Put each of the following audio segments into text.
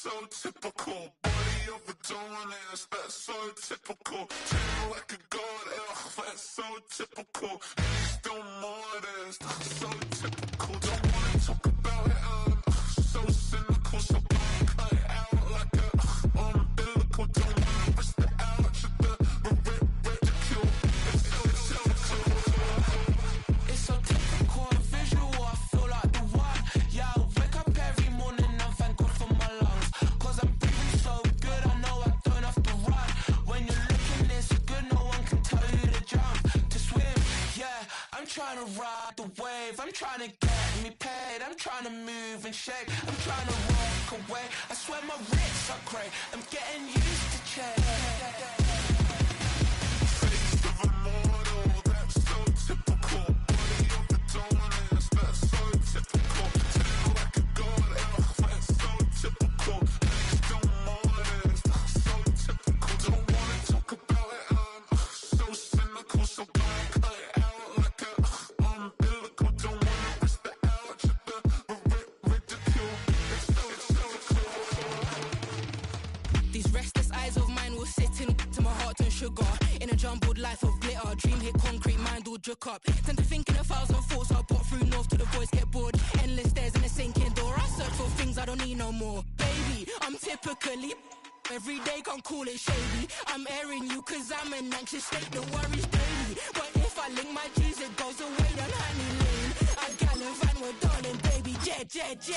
so typical. Body of a dominance, that's so typical. Chain like a god, that's so typical. He's still modest, that's so typical. Don't wanna talk about it, so cynical. So cut it out like a umbilical. Don't wanna risk the ouch of the ridicule. It's so typical, visual, I feel like the one. Yeah, I wake up every morning and thank God for my lungs. Cause I'm breathing so good, I know I don't have to run. When you're looking this good, no one can tell you to jump, to swim. Yeah, I'm trying to ride the wave, I'm trying to get me paid, I'm trying to move and shake, I'm trying to walk away. I swear my wrists are great, I'm getting used to change. Face of a mortal, that's so typical. Body of a dominance, that's so typical. Chain like a god, that's so typical. He's still modest, that's so typical. Don't wanna talk about it, so cynical. So cut it out like a umbilical. Don't wanna risk the ouch of the ridicule. It's so typical. These restless eyes of mine will sit in to my heart and sugar. In a jumbled life of glitter, dream hit concrete, mind all jerk up. Tend to think in 1,000 thoughts, I'll put through north to the voice get bored. Endless stairs in a sinking door, I search for things I don't need no more. Baby, I'm typically every day, can't call it shady. I'm airing you cause I'm an anxious state, the worries daily. But if I link my G's, it goes away down honey lane. I gallivant with darling, baby, jet. Face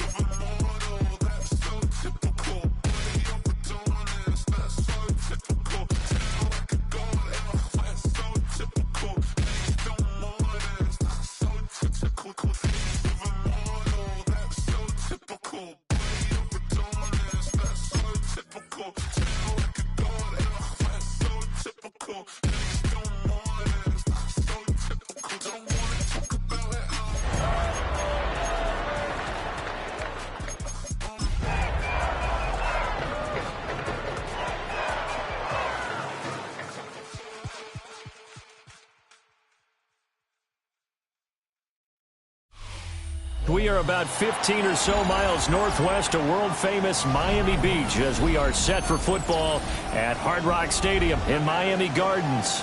of a mortal, that's so typical. Body of a dominance, that's so typical. Chain like a god, that's so typical. He's still modest, that's so typical. Face of a mortal, that's so typical. Body of a dominance, that's so typical. Chain like a god, that's so typical. He's still modest, that's so typical. Don't wanna talk about it, We are about 15 or so miles northwest of world-famous Miami Beach as we are set for football at Hard Rock Stadium in Miami Gardens.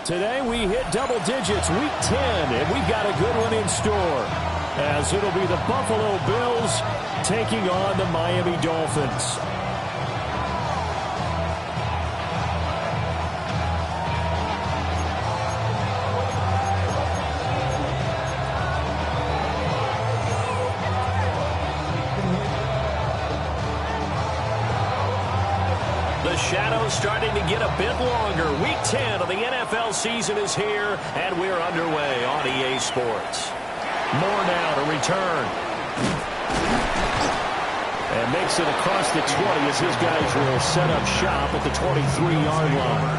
Today we hit double digits, week 10, and we've got a good one in store as it'll be the Buffalo Bills taking on the Miami Dolphins. Shadows starting to get a bit longer. Week 10 of the NFL season is here, and we're underway on EA Sports. Moore now to return. And makes it across the 20 as his guys will set up shop at the 23-yard line.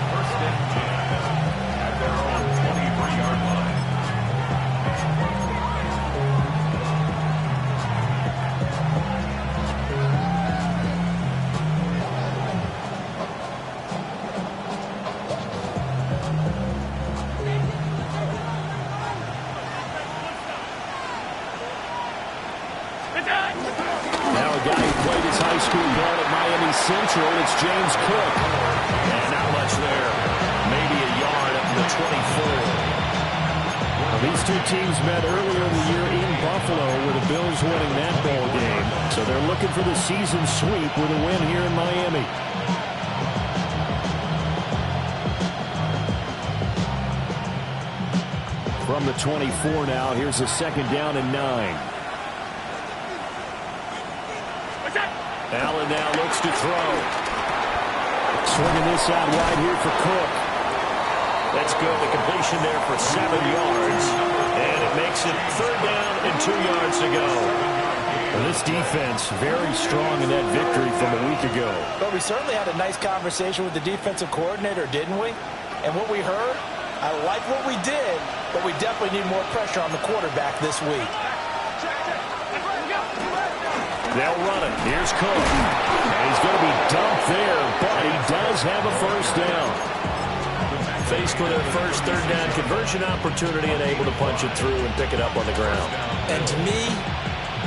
Central, it's James Cook. And not much there. Maybe a yard up to the 24. Well, these two teams met earlier in the year in Buffalo with the Bills winning that ball game. So they're looking for the season sweep with a win here in Miami. From the 24 now, here's a second down and 9. Allen now looks to throw. Swinging this out wide here for Cook. That's good. The completion there for 7 yards. And it makes it third down and 2 yards to go. Well, this defense very strong in that victory from a week ago. But we certainly had a nice conversation with the defensive coordinator, didn't we? And what we heard, I like what we did, but we definitely need more pressure on the quarterback this week. They'll run it. Here's Cook. And he's going to be dumped there, but he does have a first down. Faced with a first third down conversion opportunity and able to punch it through and pick it up on the ground. And to me,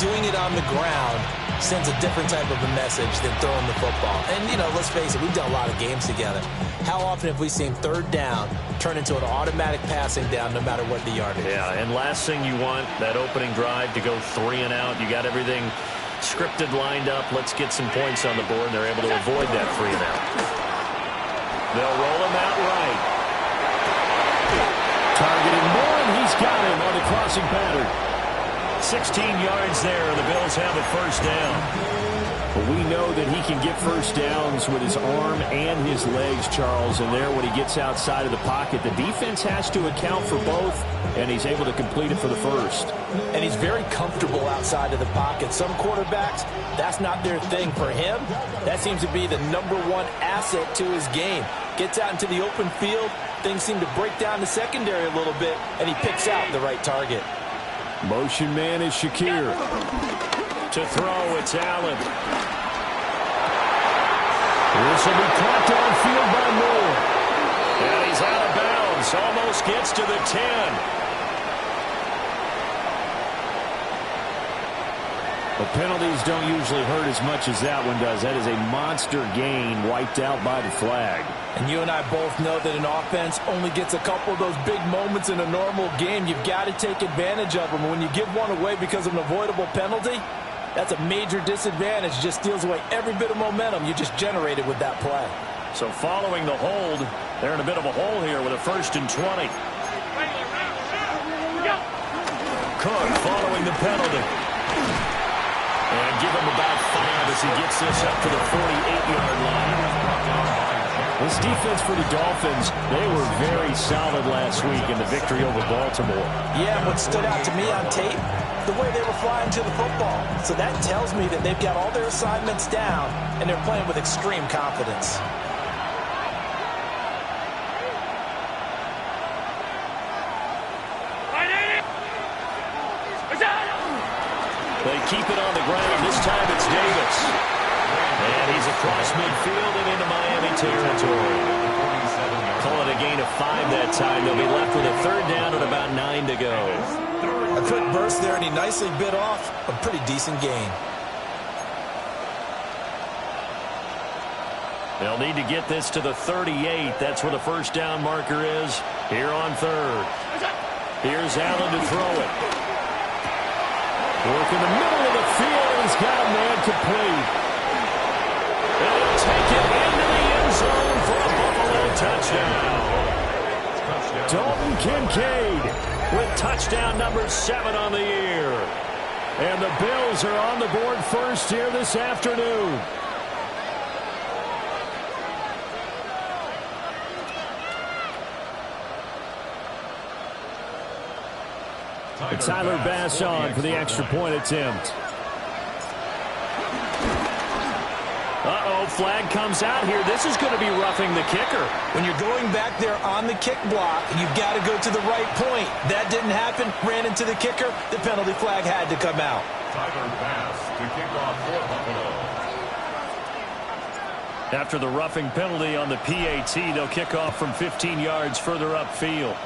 doing it on the ground sends a different type of a message than throwing the football. And, you know, let's face it, we've done a lot of games together. How often have we seen third down turn into an automatic passing down no matter what the yardage is? Yeah, and last thing you want, that opening drive to go 3 and out. You got everything scripted, lined up. Let's get some points on the board, and they're able to avoid that 3 and out. They'll roll him out right. Targeting Moore, and he's got him on the crossing pattern. 16 yards there, and the Bills have a first down. But we know that he can get first downs with his arm and his legs, Charles, and there when he gets outside of the pocket, the defense has to account for both, and he's able to complete it for the first. And he's very comfortable outside of the pocket. Some quarterbacks, that's not their thing. For him, that seems to be the #1 asset to his game. Gets out into the open field, things seem to break down the secondary a little bit, and he picks out the right target. Motion man is Shakir. To throw, it's Allen. This will be caught downfield by Moore. And he's out of bounds. Almost gets to the 10. The penalties don't usually hurt as much as that one does. That is a monster gain wiped out by the flag. And you and I both know that an offense only gets a couple of those big moments in a normal game. You've got to take advantage of them. When you give one away because of an avoidable penalty, that's a major disadvantage. Just steals away every bit of momentum you just generated with that play. So following the hold, they're in a bit of a hole here with a 1st and 20. Cook following the penalty. And give him about 5 as he gets this up to the 48-yard line. This defense for the Dolphins, they were very solid last week in the victory over Baltimore. Yeah, what stood out to me on tape, the way they were flying to the football. So that tells me that they've got all their assignments down, and they're playing with extreme confidence. They keep it on the ground. This time it's Davis. And he's across midfield and into Miami territory. Call it a gain of 5 that time. They'll be left with a 3rd down and about 9 to go. A quick burst there, and he nicely bit off a pretty decent gain. They'll need to get this to the 38. That's where the first down marker is here on 3rd. Here's Allen to throw it. Work in the middle of the field. He's got a man complete. And he'll take it into the end zone for a Buffalo touchdown. Dalton Kincaid with touchdown number 7 on the year. And the Bills are on the board first here this afternoon. And Tyler Bass on for the extra point attempt. Uh-oh, flag comes out here. This is going to be roughing the kicker. When you're going back there on the kick block, you've got to go to the right point. That didn't happen. Ran into the kicker. The penalty flag had to come out. Tyler Bass to kick off for Buffalo. After the roughing penalty on the PAT, they'll kick off from 15 yards further upfield.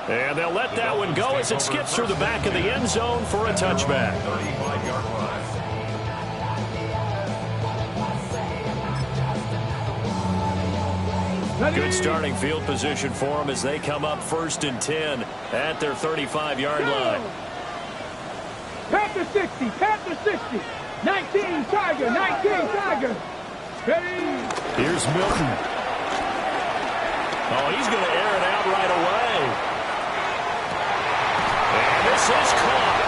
And they'll let that one go as it skips through the back of the end zone for a touchback. 35-yard line. Good starting field position for them as they come up 1st and 10 at their 35-yard line. Panther 60, Panther 60. 19, Tiger, 19, Tiger. Ready? Here's Milton. Oh, he's going to air it out right away. And this is caught.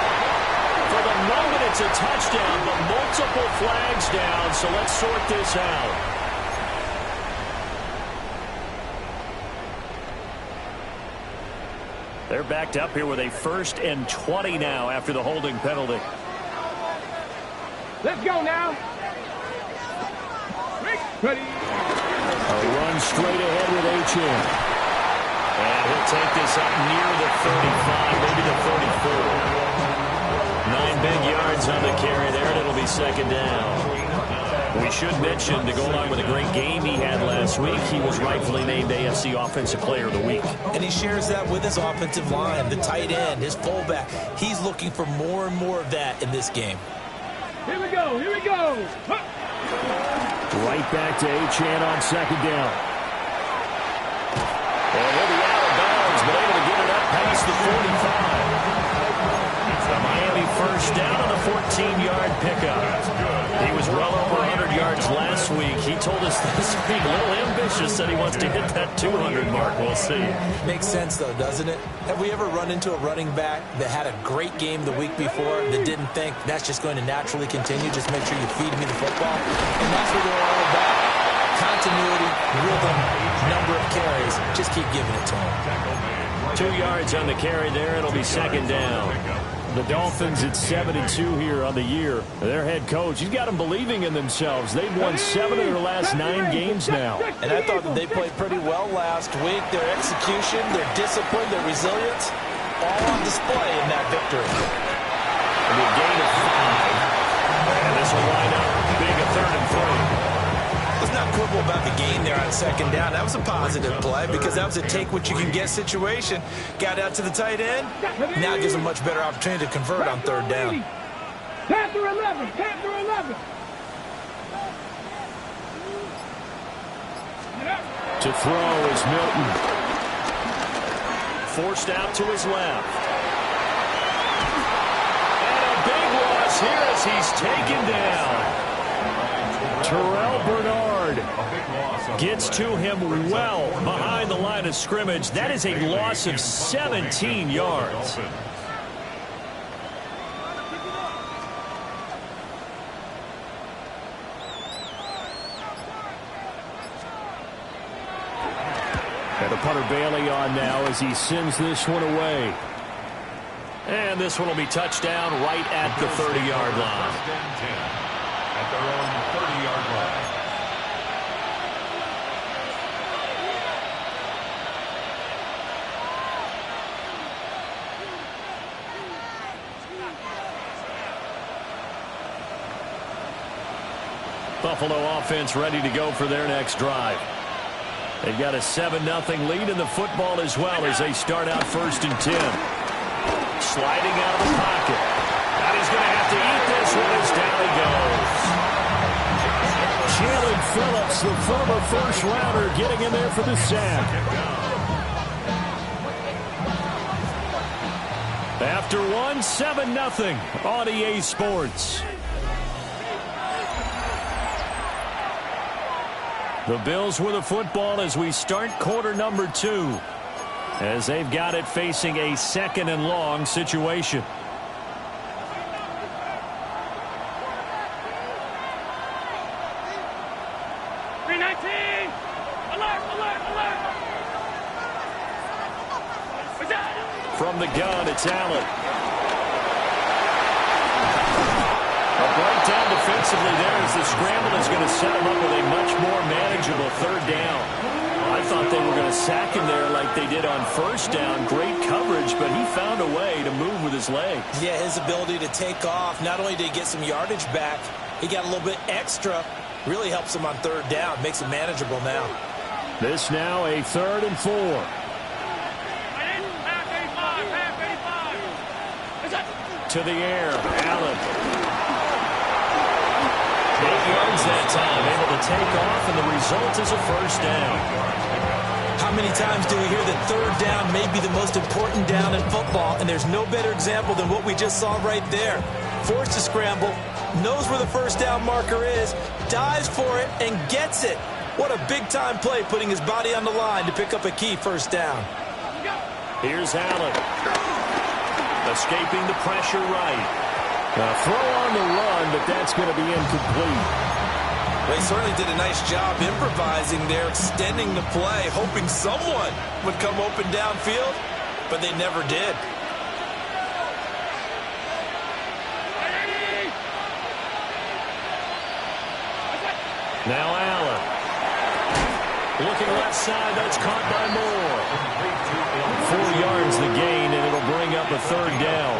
For the moment, it's a touchdown, but multiple flags down, so let's sort this out. They're backed up here with a 1st and 20 now after the holding penalty. Let's go now. Ready? A run straight ahead with H.M. And he'll take this up near the 35, maybe the 34. 9 big yards on the carry there, and it'll be 2nd down. We should mention, to go along with a great game he had last week, he was rightfully named AFC Offensive Player of the Week. And he shares that with his offensive line, the tight end, his fullback. He's looking for more and more of that in this game. Here we go, here we go. Right back to Achane on second down. And he'll be out of bounds, but able to get it up past the 45. The Miami first down on a 14-yard pickup. He was well over 100 yards last week. He told us this week, a little ambitious, said he wants to hit that 200 mark. We'll see. Makes sense, though, doesn't it? Have we ever run into a running back that had a great game the week before that didn't think that's just going to naturally continue? Just make sure you feed me the football. And that's what they're all about. Continuity, rhythm, number of carries. Just keep giving it to him. 2 yards on the carry there. It'll be second down. The Dolphins at 7-2 here on the year. Their head coach, he's got them believing in themselves. They've won 7 of their last 9 games now. And I thought that they played pretty well last week. Their execution, their discipline, their resilience, all on display in that victory. It'll be a gain of 5. And this will line up big a 3rd and 3. Let's not quibble about the gain there on second down. That was a positive play because that was a take-what-you-can-get situation. Got out to the tight end. Now it gives them a much better opportunity to convert on 3rd down. Panther 11, Panther 11. To throw is Milton. Forced out to his left. And a big loss here as he's taken down. Terrell Bernard gets to him well behind the line of scrimmage. That is a loss of 17 yards. And the punter Bailey on now as he sends this one away. And this one will be touchdown right at the 30-yard line. At their own 30-yard line. Buffalo offense ready to go for their next drive. They've got a 7-0 lead in the football as well as they start out 1st and 10. Sliding out of the pocket. And he's going to have to eat this one as down he goes. Jalen Phillips, the former first-rounder, getting in there for the sack. After one, 7-0 on EA Sports. The Bills with the football as we start quarter number 2. As they've got it facing a 2nd and long situation. From the gun, it's Allen. A breakdown defensively there as the scramble is going to set him up with a much more manageable 3rd down. I thought they were going to sack him there like they did on 1st down. Great coverage, but he found a way to move with his legs. Yeah, his ability to take off. Not only did he get some yardage back, he got a little bit extra. Really helps him on 3rd down. Makes it manageable now. This now a 3rd and 4. To the air, Allen. 8 yards that time, able to take off, and the result is a 1st down. How many times do we hear that 3rd down may be the most important down in football, and there's no better example than what we just saw right there. Forced to scramble, knows where the 1st down marker is, dives for it, and gets it. What a big-time play, putting his body on the line to pick up a key 1st down. Here's Allen. Escaping the pressure right. A throw on the run, but that's going to be incomplete. They certainly did a nice job improvising there, extending the play, hoping someone would come open downfield, but they never did. Now Allen. Looking left side, that's caught by Moore. 4 yards the gain, and it'll bring up a 3rd down.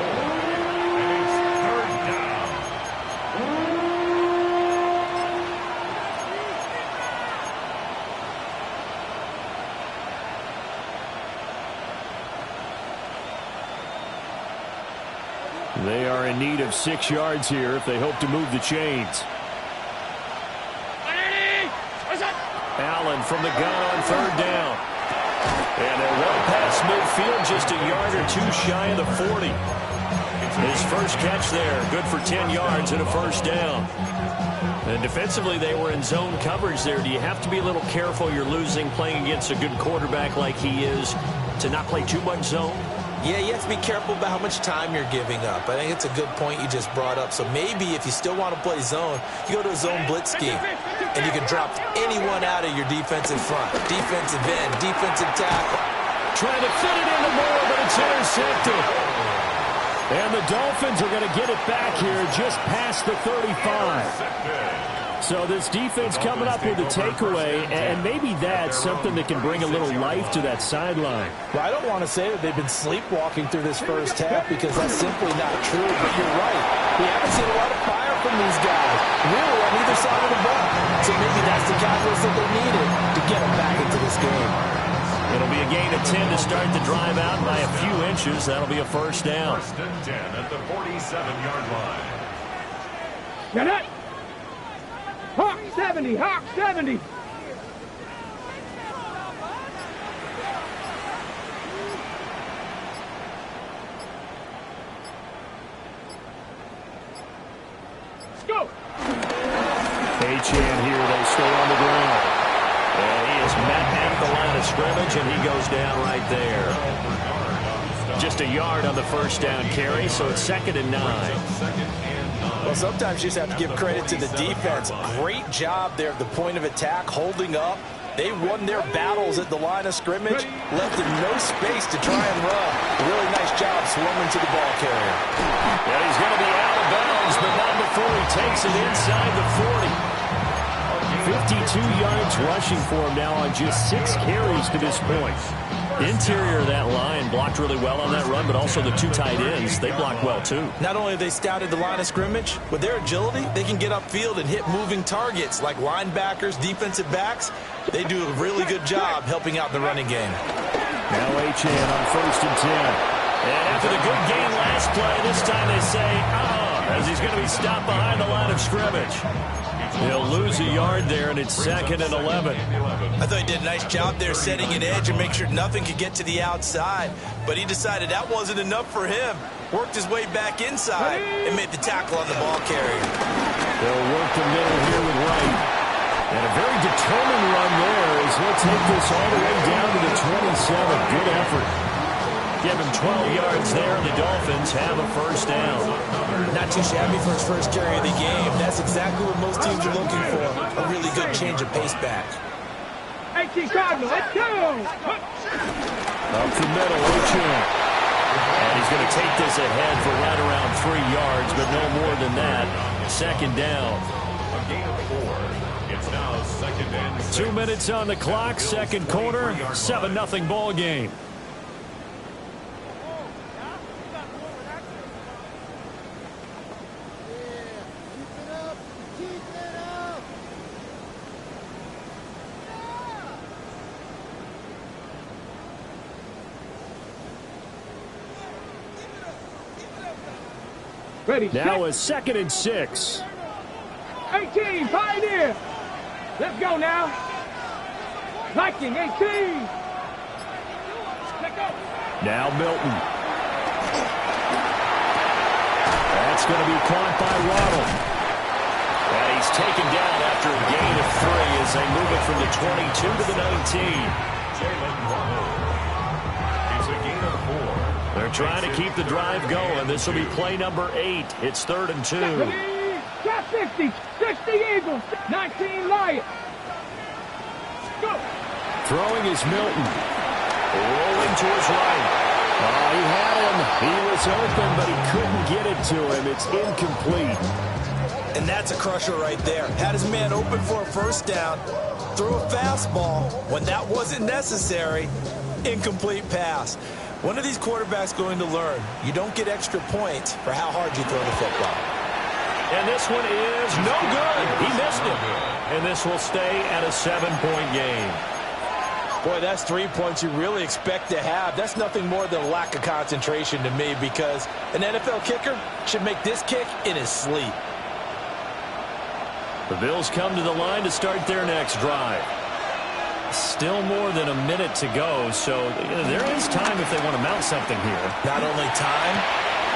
They are in need of 6 yards here if they hope to move the chains. Allen from the gun on 3rd down. And they're well past midfield, just a yard or 2 shy of the 40. His first catch there, good for 10 yards and a 1st down. And defensively, they were in zone coverage there. Do you have to be a little careful you're losing playing against a good quarterback like he is to not play too much zone? Yeah, you have to be careful about how much time you're giving up. I think it's a good point you just brought up. So maybe if you still want to play zone, you go to a zone blitz scheme. And you can drop anyone out of your defensive front. Defensive end, defensive tackle. Trying to fit it into Moore, but it's intercepted. And the Dolphins are going to get it back here just past the 35. So this defense coming up with a takeaway, and maybe that's something that can bring a little life to that sideline. Well, I don't want to say that they've been sleepwalking through this first half because that's simply not true, but you're right. We haven't seen a lot of fire from these guys, really on either side of the ball. So maybe that's the catalyst that they needed to get them back into this game. It'll be a gain of 10 to start the drive out by a few inches. That'll be a 1st down. 1st and 10 at the 47-yard line. Get it! Hawk 70! Hawk 70! Let's go! H-Chan here, they stay on the ground. And he is met at the line of scrimmage, and he goes down right there. Just a yard on the 1st down carry, so it's 2nd and 9. Well, sometimes you just have to give credit to the defense. Great job there at the point of attack, holding up. They won their battles at the line of scrimmage, left them no space to try and run. Really nice job swarming to the ball carrier. And he's going to be out of bounds, but not before he takes it inside the 40. 52 yards rushing for him now on just 6 carries to this point. Interior of that line blocked really well on that run, but also the 2 tight ends, they blocked well too. Not only have they scouted the line of scrimmage, with their agility, they can get upfield and hit moving targets like linebackers, defensive backs. They do a really good job helping out the running game. Now H-Chan on 1st and 10. And after the good game last play, this time they say, as he's going to be stopped behind the line of scrimmage. He'll lose a yard there, and it's 2nd and 11. I thought he did a nice job there setting an edge and make sure nothing could get to the outside. But he decided that wasn't enough for him. Worked his way back inside and made the tackle on the ball carrier. They'll work the middle here with Wright. And a very determined run there as he'll take this all the way down to the 27. Good effort. Give him 12 yards there, and the Dolphins have a 1st down. Not too shabby for his first carry of the game. That's exactly what most teams are looking for. A really good change of pace back. 18 Cardinal, let's go! Up the middle, H-Chan. And he's going to take this ahead for right around 3 yards, but no more than that. 2nd down. A gain of 4. It's now 2nd and 6. 2 minutes on the clock, 2nd quarter, 7-0 ball game. Ready, Now a set. 2nd and 6. 18, Pioneer! Let's go now! Viking, 18! Let go! Now Milton. That's going to be caught by Waddle. And he's taken down after a gain of 3 as they move it from the 22 to the 19. Jalen Waddle. It's a gain of 4. They're trying to keep the drive going. This will be play number 8. It's 3rd and 2. Got 60, 60 Eagles, 19 Lions. Go! Throwing is Milton. Rolling to his right. Oh, he had him. He was open, but he couldn't get it to him. It's incomplete. And that's a crusher right there. Had his man open for a 1st down. Threw a fastball when that wasn't necessary. Incomplete pass. One of these quarterbacks going to learn, you don't get extra points for how hard you throw the football. And this one is no good. He missed it. And this will stay at a 7-point game. Boy, that's 3 points you really expect to have. That's nothing more than a lack of concentration to me, because an NFL kicker should make this kick in his sleep. The Bills come to the line to start their next drive. Still more than a minute to go, so there is time if they want to mount something here. Not only time,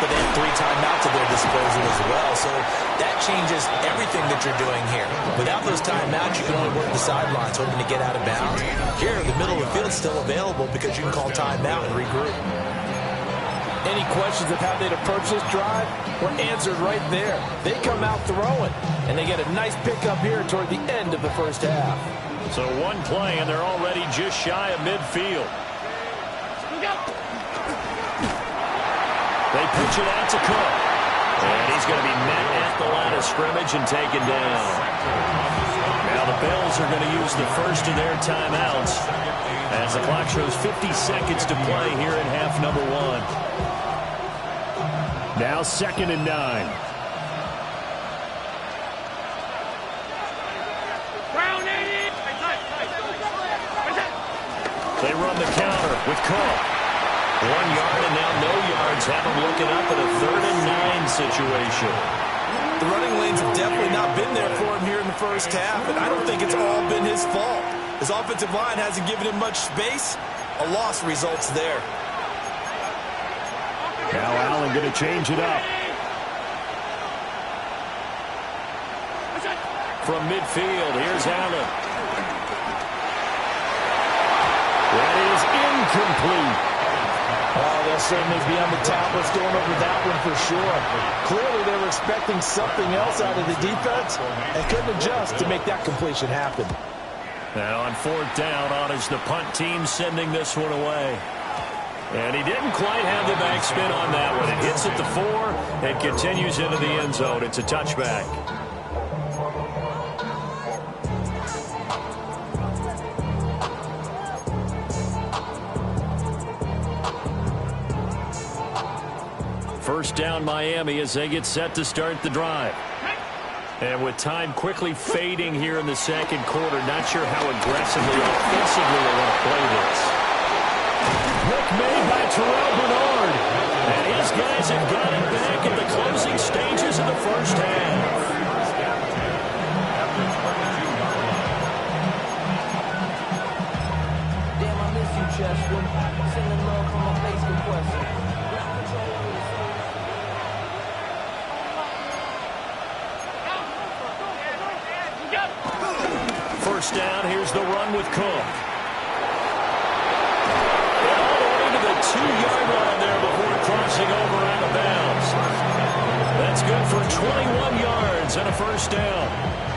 but they have 3 timeouts at their disposal as well. So that changes everything that you're doing here. Without those timeouts, you can only work the sidelines, hoping to get out of bounds. Here, the middle of the field is still available because you can call timeout and regroup. Any questions of how they'd approach this drive were answered right there. They come out throwing, and they get a nice pickup here toward the end of the first half. So one play, and they're already just shy of midfield. They pitch it out to Cook. And he's going to be met at the line of scrimmage and taken down. Now the Bills are going to use the first of their timeouts as the clock shows 50 seconds to play here in half number 1. Now 2nd and 9. They run the counter with Cook. 1 yard and now no yards. Have him looking up at a 3rd and 9 situation. The running lanes have definitely not been there for him here in the first half, and I don't think it's all been his fault. His offensive line hasn't given him much space. A loss results there. Now Allen going to change it up. From midfield, here's Allen. That is incomplete. Oh, they'll certainly be on the tablets going over that one for sure. Clearly they were expecting something else out of the defense and couldn't adjust to make that completion happen. And on 4th down, on is the punt team sending this one away. And he didn't quite have the backspin on that one. It hits at the 4 and continues into the end zone. It's a touchback. First down Miami as they get set to start the drive. And with time quickly fading here in the second quarter, not sure how aggressively, offensively they want to play this. Look made by Terrell Bernard. And his guys have got it back at the closing stages of the first half. Damn, I miss you, Chester. Sending love from my Facebook question. First down, here's the run with Cook. And all the way to the 2-yard line there before crossing over out of bounds. That's good for 21 yards and a first down.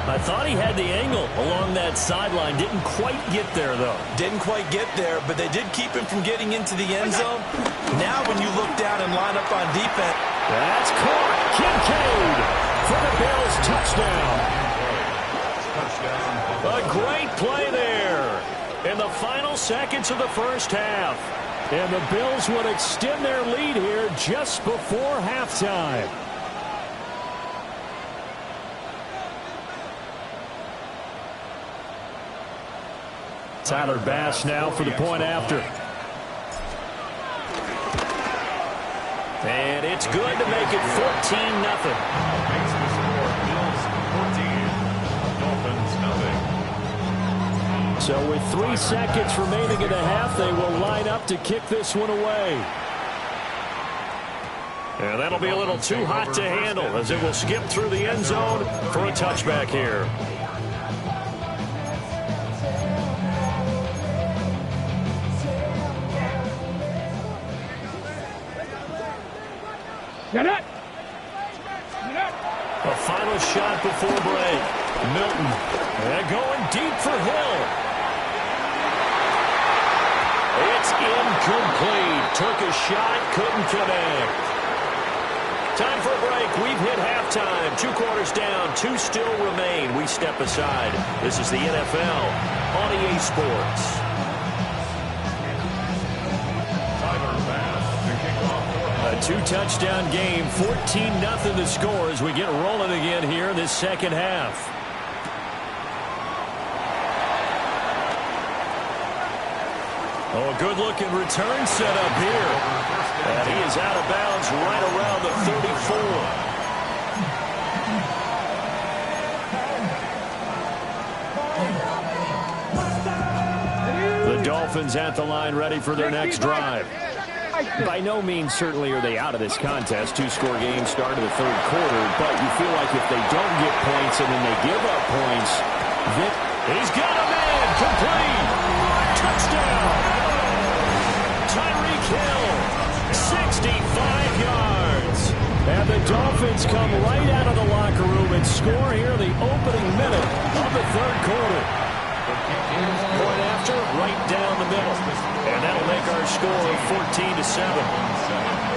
I thought he had the angle along that sideline. Didn't quite get there, though. Didn't quite get there, but they did keep him from getting into the end zone. Now when you look down and line up on defense. That's caught. Kincaid for the Bills touchdown. A great play there in the final seconds of the first half. And the Bills would extend their lead here just before halftime. Tyler Bass now for the point after. And it's good to make it 14-0. So with 3 seconds remaining in the half, they will line up to kick this one away. And that'll be a little too hot to handle as it will skip through the end zone for a touchback here. A final shot before break. Milton going deep for Hill. It's incomplete. Took a shot, couldn't connect. Time for a break. We've hit halftime. 2 quarters down, 2 still remain. We step aside. This is the NFL on EA Sports. A 2-touchdown game, 14-0 the score as we get rolling again here in this second half. Oh, a good-looking return set up here. And he is out of bounds right around the 34. The Dolphins at the line ready for their next drive. By no means certainly are they out of this contest. Two-score game start of the third quarter, but you feel like if they don't get points and then they give up points, he's got a man complete. Touchdown. Tyreek Hill, 65 yards. And the Dolphins come right out of the locker room and score here the opening minute of the third quarter. Point after, right down the middle. And that'll make our score 14-7.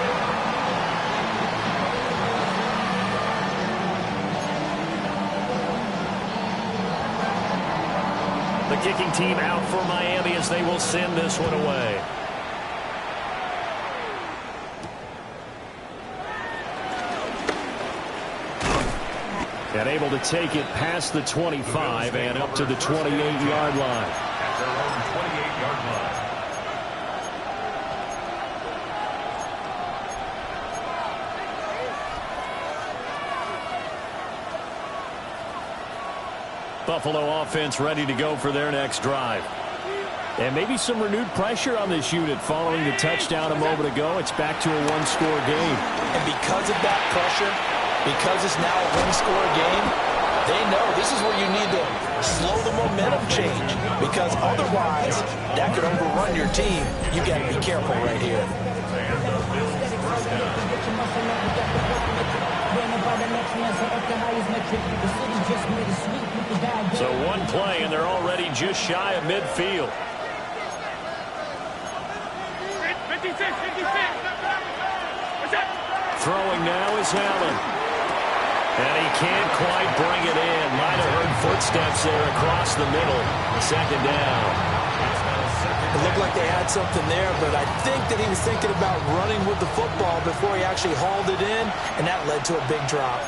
The kicking team out for Miami as they will send this one away. And able to take it past the 25 and up to the 28-yard line. At their own 28-yard line. Buffalo offense ready to go for their next drive. And maybe some renewed pressure on this unit following the touchdown a moment ago. It's back to a one-score game. And because of that pressure, because it's now a one-score game, they know this is where you need to slow the momentum change, because otherwise that could overrun your team. You got to be careful right here. So one play and they're already just shy of midfield. 56. Throwing now is Allen. And he can't quite bring it in. Might have heard footsteps there across the middle. Second down. It looked like they had something there, but I think that he was thinking about running with the football before he actually hauled it in, and that led to a big drop.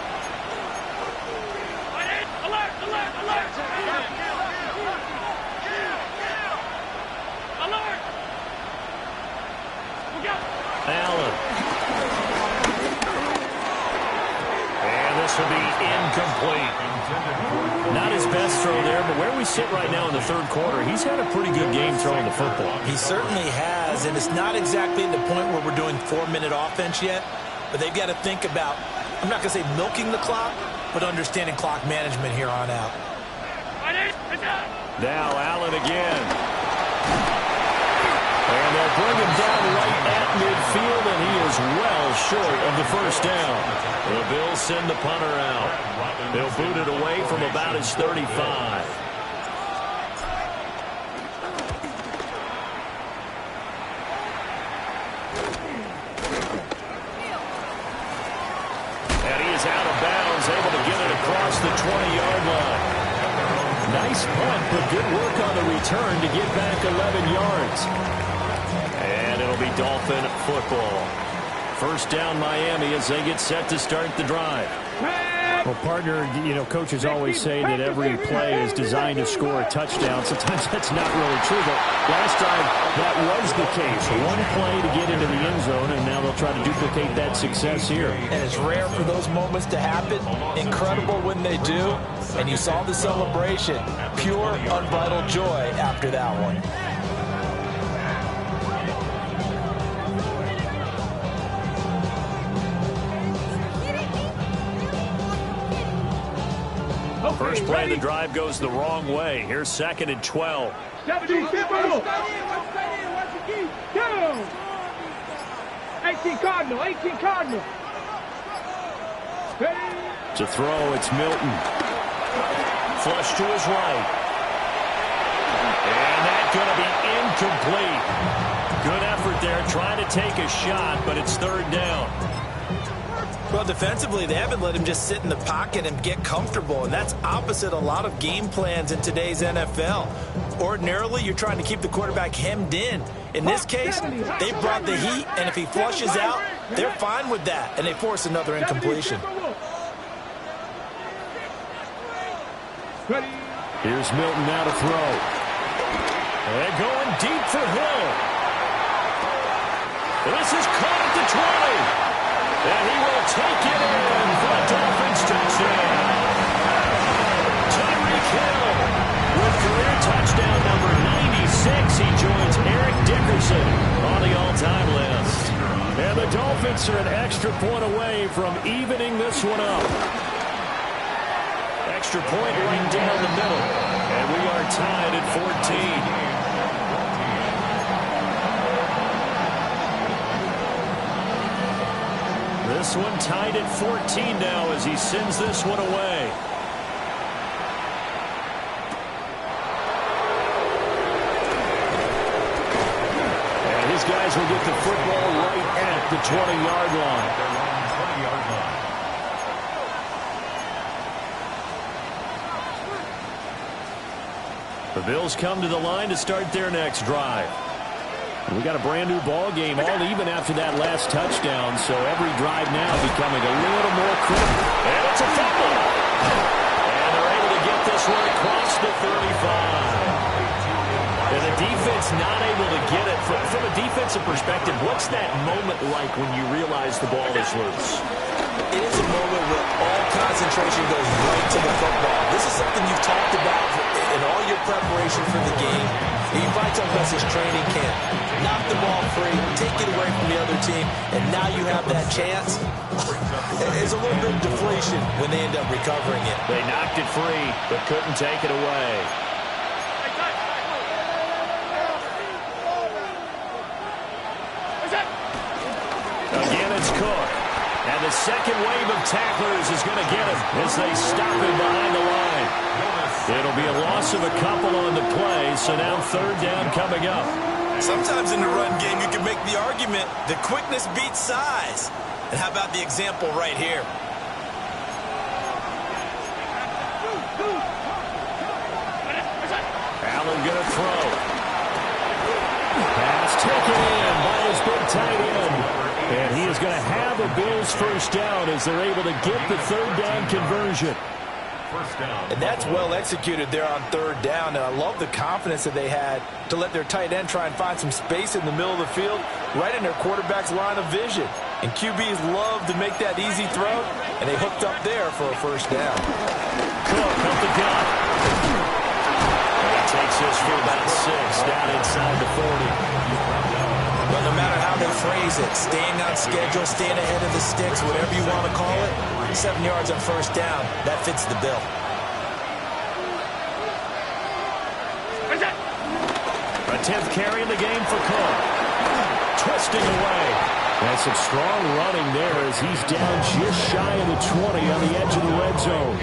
Allen. And this will be incomplete. Not his best throw there, but where we sit right now in the third quarter, he's had a pretty good game throwing the football. He certainly has, and it's not exactly the point where we're doing 4-minute offense yet, but they've got to think about, I'm not going to say milking the clock, but understanding clock management here on out. Now Allen again. And they'll bring him down right at midfield, and he is well short of the first down. The Bills send the punter out. They'll boot it away from about his 35. And he is out of bounds, able to get it across the 20-yard line. Nice punt, but good work on the return to get back 11 yards. And it'll be Dolphin football. First down Miami as they get set to start the drive. Well, partner, you know, coaches always say that every play is designed to score a touchdown. Sometimes that's not really true, but last time that was the case. One play to get into the end zone, and now they'll try to duplicate that success here. And it's rare for those moments to happen. Incredible when they do. And you saw the celebration. Pure, unbridled joy after that one. First play of the drive goes the wrong way. Here's second and 12. 70, 18 Cardinal. To throw, it's Milton. Flush to his right. And that's going to be incomplete. Good effort there, trying to take a shot, but it's third down. Well, defensively, they haven't let him just sit in the pocket and get comfortable, and that's opposite a lot of game plans in today's NFL. Ordinarily, you're trying to keep the quarterback hemmed in. In this case, they brought the heat, and if he flushes out, they're fine with that, and they force another incompletion. Here's Milton now to throw. They're going deep for Hill. This is caught at the 20. And he will take it in for a Dolphins touchdown. Tyreek Hill with career touchdown number 96. He joins Eric Dickerson on the all-time list. And the Dolphins are an extra point away from evening this one up. Extra point right down the middle. And we are tied at 14. This one tied at 14 now as he sends this one away. And his guys will get the football right at the 20-yard line. The Bills come to the line to start their next drive. We got a brand new ball game, all even after that last touchdown, so every drive now becoming a little more critical. And it's a fumble. And they're able to get this one across the 35. And the defense not able to get it. From a defensive perspective, what's that moment like when you realize the ball is loose? It is a moment where all concentration goes right to the football. This is something you've talked about in all your preparation for the game. You probably talked about this training camp. Knock the ball free, take it away from the other team, and now you have that chance. It's a little bit of deflation when they end up recovering it. They knocked it free, but couldn't take it away. Again, it's Cook. And the second wave of tacklers is going to get him as they stop him behind the line. It'll be a loss of a couple on the play, so now third down coming up. Sometimes in the run game, you can make the argument that quickness beats size. And how about the example right here? Allen going to throw. Pass taken in by his big tight end. And he is going to have a Bills first down as they're able to get the third down conversion. And that's well executed there on third down. And I love the confidence that they had to let their tight end try and find some space in the middle of the field, right in their quarterback's line of vision. And QBs love to make that easy throw, and they hooked up there for a first down. Cook up the gun. And he takes this for about 6 down inside the 40. But no matter how they phrase it, staying on schedule, staying ahead of the sticks, whatever you want to call it, 7 yards on first down, that fits the bill. A 10th carry in the game for Cook. Twisting away. And some strong running there as he's down just shy of the 20 on the edge of the red zone.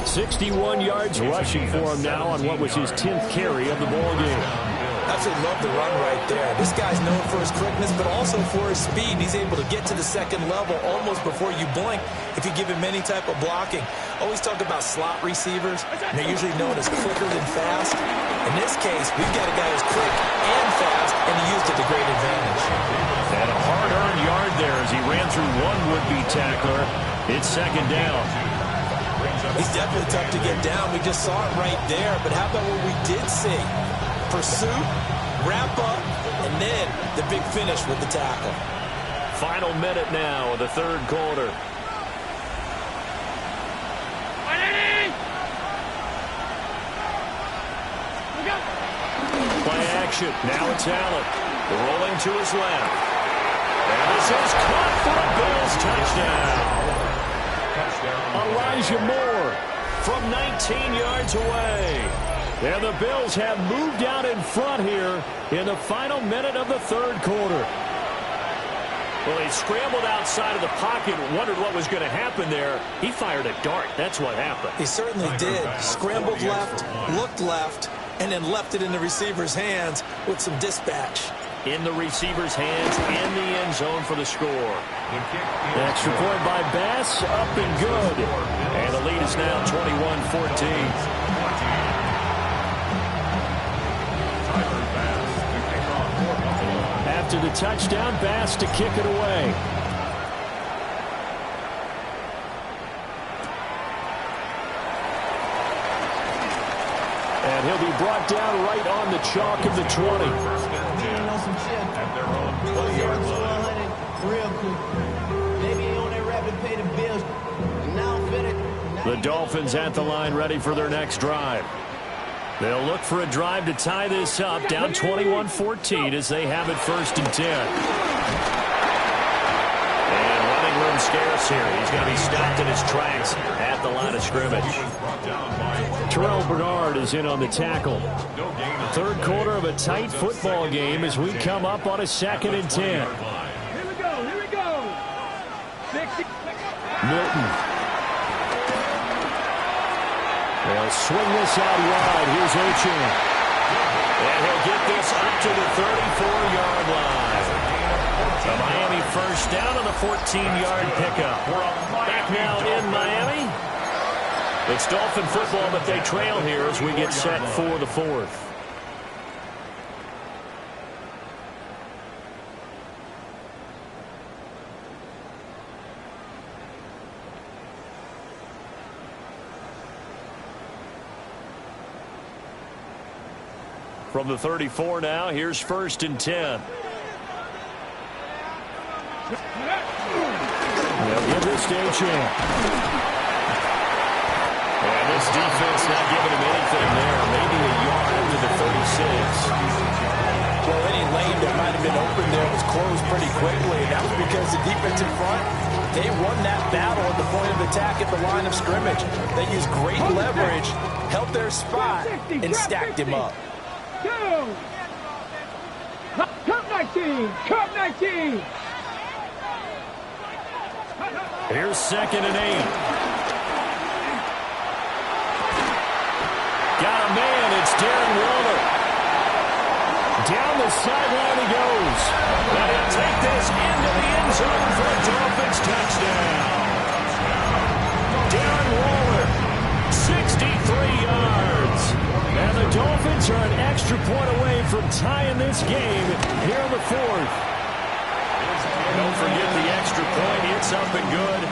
61 yards rushing for him now on what was his 10th carry of the ball game. Absolutely love the run right there. This guy's known for his quickness, but also for his speed. He's able to get to the second level almost before you blink if you give him any type of blocking. Always talk about slot receivers, and they're usually known as quicker than fast. In this case, we've got a guy who's quick and fast, and he used it to great advantage. And a hard-earned yard there as he ran through one would-be tackler. It's second down. He's definitely tough to get down. We just saw it right there, but how about what we did see? Pursuit, wrap up, and then the big finish with the tackle. Final minute now of the third quarter. Play action. Now it's Allen. Rolling to his left. And this is caught for a Bills touchdown. Elijah Moore from 19 yards away. And the Bills have moved out in front here in the final minute of the third quarter. Well, he scrambled outside of the pocket, wondered what was going to happen there. He fired a dart. That's what happened. He certainly did. Scrambled left, looked left, and then left it in the receiver's hands with some dispatch. In the receiver's hands, in the end zone for the score. The extra point by Bass, up and good. And the lead is now 21-14. After the touchdown, Bass to kick it away. And he'll be brought down right on the chalk of the 20. The Dolphins at the line ready for their next drive. They'll look for a drive to tie this up, down 21-14 as they have it 1st and 10. And running room scarce here. He's going to be stopped in his tracks at the line of scrimmage. Terrell Bernard is in on the tackle. 3rd quarter of a tight football game as we come up on a 2nd and 10. Here we go. Milton. They'll swing this out wide. Here's Ochin. And he'll get this up to the 34-yard line. The Miami 1st down on the 14-yard pickup. Back now in Miami. It's Dolphin football, but they trail here as we get set for the 4th. From the 34 now, here's 1st and 10. They'll give this to Ochin. And this defense not giving him anything there. Maybe a yard up to the 36. Well, any lane that might have been open there was closed pretty quickly. That was because the defense in front, they won that battle at the point of attack at the line of scrimmage. They used great leverage, held their spot, and stacked him up. Cup 19. Here's 2nd and 8. Got a man. It's Darren Waller. Down the sideline he goes. And he'll take this into the end zone for a Dolphins touchdown. Darren Waller, 63 yards. And the Dolphins are an extra point away from tying this game here in the 4th. Don't forget the extra point. It's up and good.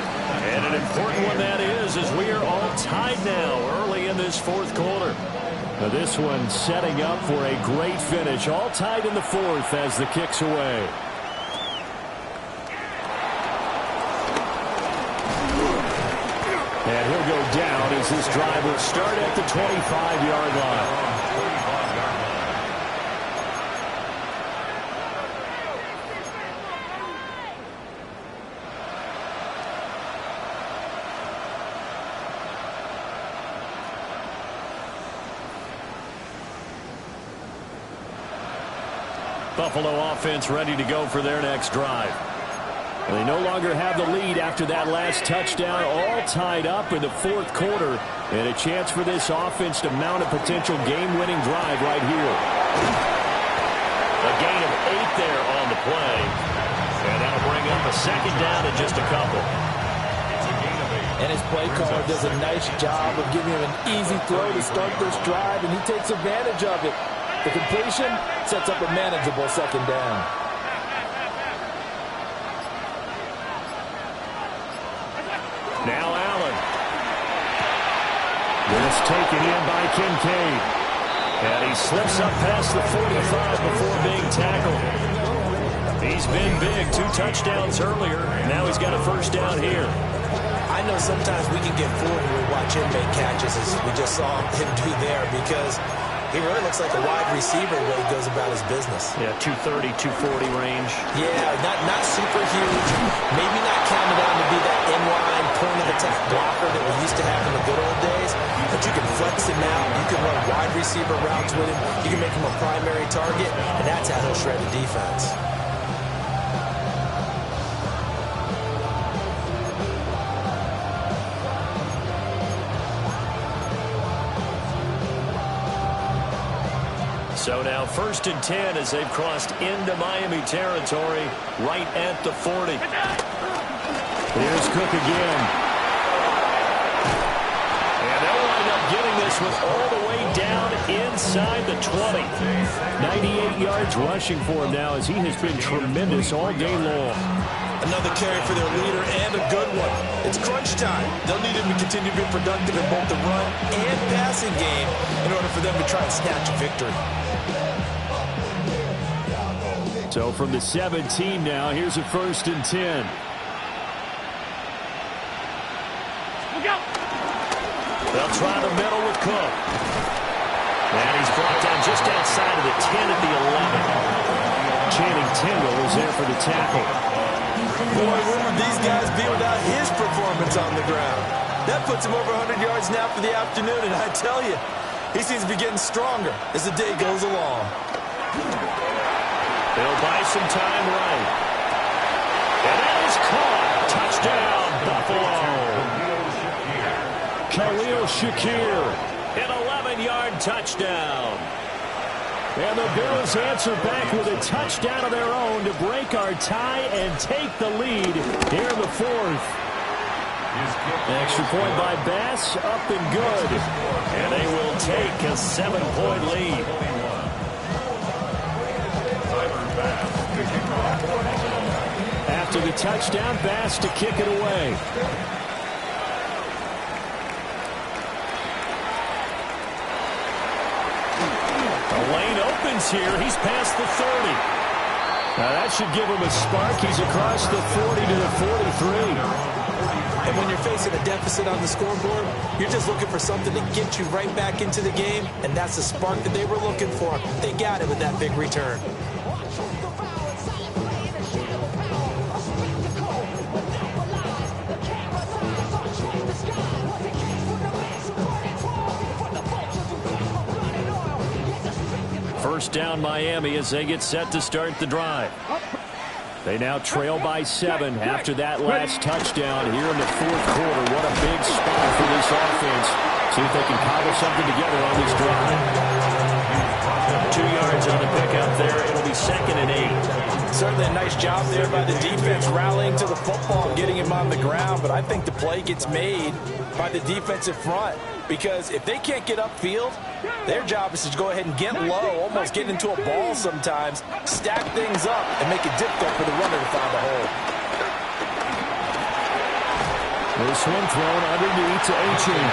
And an important one that is, as we are all tied now early in this 4th quarter. Now this one setting up for a great finish. All tied in the 4th as the kick's away. And he'll go down as this drive will start at the 25-yard line. Buffalo offense ready to go for their next drive. They no longer have the lead after that last touchdown, all tied up in the 4th quarter, and a chance for this offense to mount a potential game-winning drive right here. A gain of 8 there on the play, and that'll bring up a 2nd down in just a couple. And his play caller does a nice job of giving him an easy throw to start this drive, and he takes advantage of it. The completion sets up a manageable 2nd down. Now Allen. This taken in by Kincaid. And he slips up past the 45 before being tackled. He's been big. 2 touchdowns earlier. Now he's got a 1st down here. I know sometimes we can get fooled when we watch him make catches, as we just saw him do there, because he really looks like a wide receiver the way he goes about his business. Yeah, 230, 240 range. Yeah, not super huge. Maybe not counted on to be that inline point of attack blocker that we used to have in the good old days. But you can flex him out. You can run wide receiver routes with him. You can make him a primary target, and that's how he'll shred the defense. So now 1st and 10 as they've crossed into Miami territory right at the 40. Here's Cook again. And they'll wind up getting this one all the way down inside the 20. 98 yards rushing for him now as he has been tremendous all game long. Another carry for their leader and a good one. It's crunch time. They'll need him to continue to be productive in both the run and passing game in order for them to try and snatch a victory. So from the 17 now, here's a 1st and 10. They'll try the middle with Cook. And he's brought down just outside of the 10 at the 11. Channing Tindall is there for the tackle. Boy, where would these guys be without his performance on the ground? That puts him over 100 yards now for the afternoon, and I tell you, he seems to be getting stronger as the day goes along. They'll buy some time right. And that is caught. Touchdown, Buffalo. Khalil Shakir, an 11-yard touchdown. And the Bills answer back with a touchdown of their own to break our tie and take the lead here in the 4th. Extra point by Bass, up and good. And they will take a 7-point lead. After the touchdown, Bass to kick it away. The lane opens here. He's past the 30. Now that should give him a spark. He's across the 40 to the 43. And when you're facing a deficit on the scoreboard, you're just looking for something to get you right back into the game, and that's the spark that they were looking for. They got it with that big return. First down Miami as they get set to start the drive. They now trail by 7 after that last touchdown here in the 4th quarter. What a big spot for this offense. See if they can cobble something together on this drive. 2 yards on the pickup there. It'll be 2nd and 8. Certainly a nice job there by the defense rallying to the football and getting him on the ground. But I think the play gets made by the defensive front. Because if they can't get upfield, their job is to go ahead and get low, almost get into a ball sometimes, stack things up, and make it difficult for the runner to find a hole. This one thrown underneath to Achane.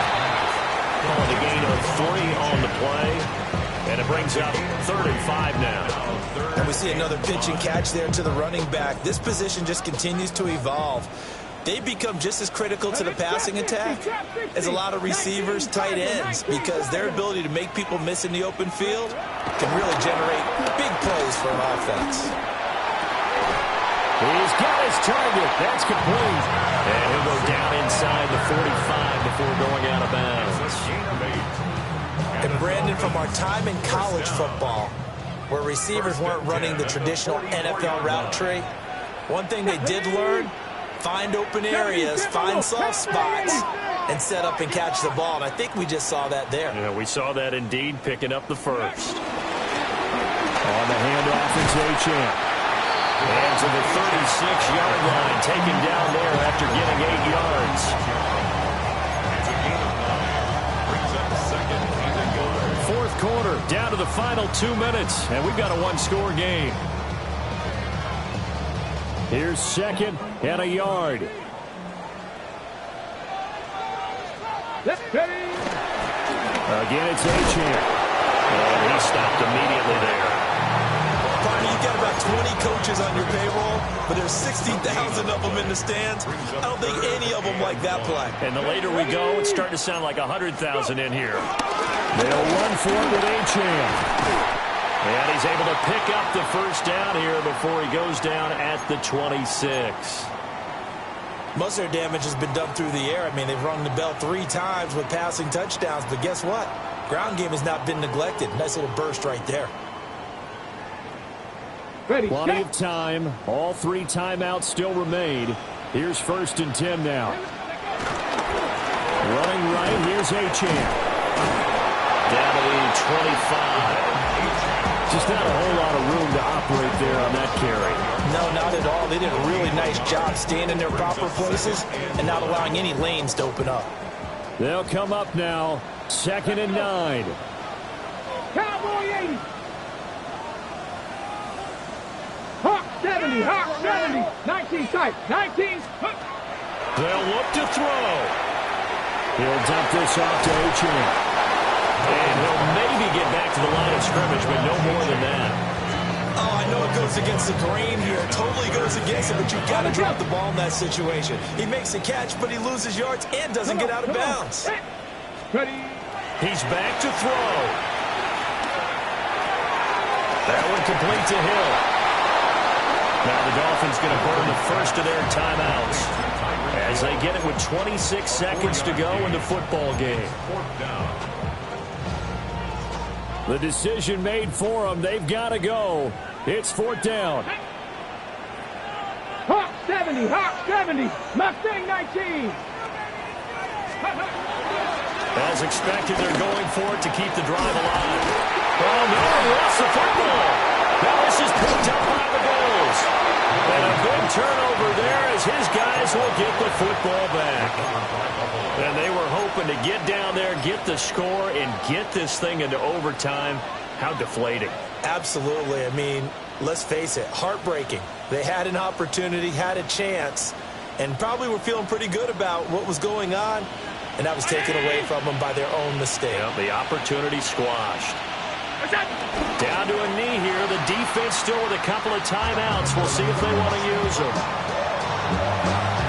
The gain of 3 on the play, and it brings up 3rd and 5 now. And we see another pitch and catch there to the running back. This position just continues to evolve. They become just as critical to the passing attack as a lot of receivers, tight ends, because their ability to make people miss in the open field can really generate big plays for an offense. He's got his target. That's complete. And he'll go down inside the 45 before going out of bounds. And Brandon, from our time in college football, where receivers weren't running the traditional NFL route tree, one thing they did learn: find open areas, find soft spots, and set up and catch the ball. And I think we just saw that there. Yeah, we saw that indeed, picking up the first. On the handoff, it's Achane. And to the 36-yard line, taken down there after getting 8 yards. Fourth quarter, down to the final 2 minutes, and we've got a one-score game. Here's 2nd and a yard. Again, it's Achane. And he stopped immediately there. Barney, you've got about 20 coaches on your payroll, but there's 60,000 of them in the stands. I don't think any of them like that play. And the later we go, it's starting to sound like 100,000 in here. They'll run for it with Achane. And he's able to pick up the first down here before he goes down at the 26. Most of their damage has been done through the air. I mean, they've rung the bell 3 times with passing touchdowns, but guess what? Ground game has not been neglected. Nice little burst right there. Plenty of time. All 3 timeouts still remain. Here's 1st and 10 now. Running right, here's Achane. Down to the 25. Just not a whole lot of room to operate there on that carry. No, not at all. They did a really nice job staying in their proper places and not allowing any lanes to open up. They'll come up now. 2nd and 9. Cowboy 80. Hawk 70. 70, hot 70, 19 tight, 19. They'll look to throw. He'll dump this off to Achane. And he'll maybe get back to the line of scrimmage, but no more than that. Oh, I know it goes against the grain here. It totally goes against it, but you've got to drop the ball in that situation. He makes a catch, but he loses yards and doesn't get out of bounds. Ready. He's back to throw. That one complete to Hill. Now the Dolphins going to burn the first of their timeouts as they get it with 26 seconds to go in the football game. The decision made for them. They've got to go. It's fourth down. Hawk 70, Hawk 70, Mustang 19. As expected, they're going for it to keep the drive alive. Oh, no, he lost the football. Now this is picked up by the Bills. And a big turnover there as his guys will get the football back. And they were hoping to get down there, get the score, and get this thing into overtime. How deflating. Absolutely. I mean, let's face it, heartbreaking. They had an opportunity, had a chance, and probably were feeling pretty good about what was going on, and that was taken away from them by their own mistake. Well, the opportunity squashed. Down to a knee here. The defense still with a couple of timeouts. We'll see if they want to use them.